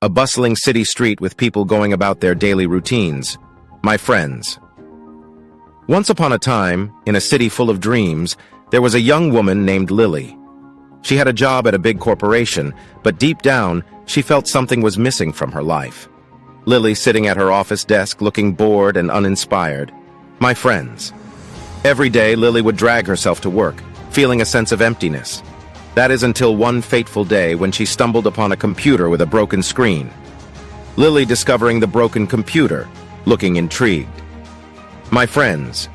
a bustling city street with people going about their daily routines. My friends. Once upon a time, in a city full of dreams, there was a young woman named Lily. She had a job at a big corporation, but deep down, she felt something was missing from her life. Lily sitting at her office desk looking bored and uninspired. My friends. Every day, Lily would drag herself to work, feeling a sense of emptiness. That is until one fateful day when she stumbled upon a computer with a broken screen. Lily discovering the broken computer, looking intrigued. My friends.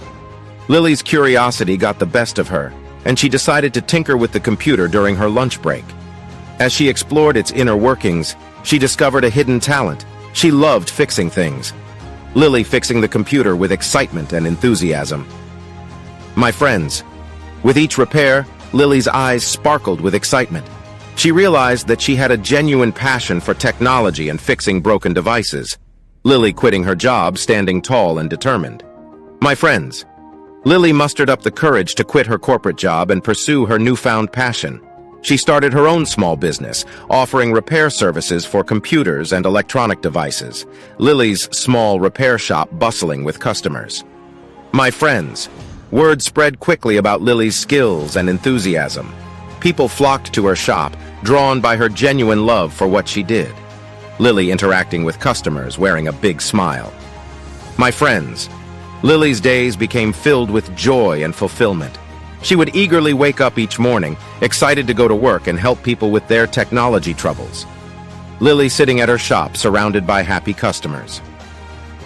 Lily's curiosity got the best of her, and she decided to tinker with the computer during her lunch break. As she explored its inner workings, she discovered a hidden talent. She loved fixing things. Lily fixing the computer with excitement and enthusiasm. My friends. With each repair, Lily's eyes sparkled with excitement. She realized that she had a genuine passion for technology and fixing broken devices. Lily quitting her job, standing tall and determined. My friends. Lily mustered up the courage to quit her corporate job and pursue her newfound passion. She started her own small business, offering repair services for computers and electronic devices. Lily's small repair shop bustling with customers. My friends. Word spread quickly about Lily's skills and enthusiasm. People flocked to her shop, drawn by her genuine love for what she did. Lily interacting with customers, wearing a big smile. My friends. Lily's days became filled with joy and fulfillment. She would eagerly wake up each morning, excited to go to work and help people with their technology troubles. Lily sitting at her shop, surrounded by happy customers.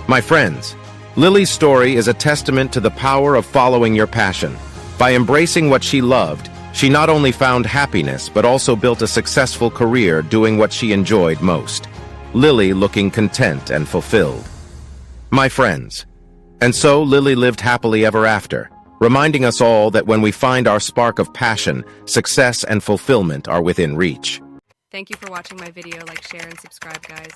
My friends. Lily's story is a testament to the power of following your passion. By embracing what she loved, she not only found happiness but also built a successful career doing what she enjoyed most. Lily looking content and fulfilled. My friends. And so Lily lived happily ever after, reminding us all that when we find our spark of passion, success and fulfillment are within reach. Thank you for watching my video. Like, share, and subscribe, guys.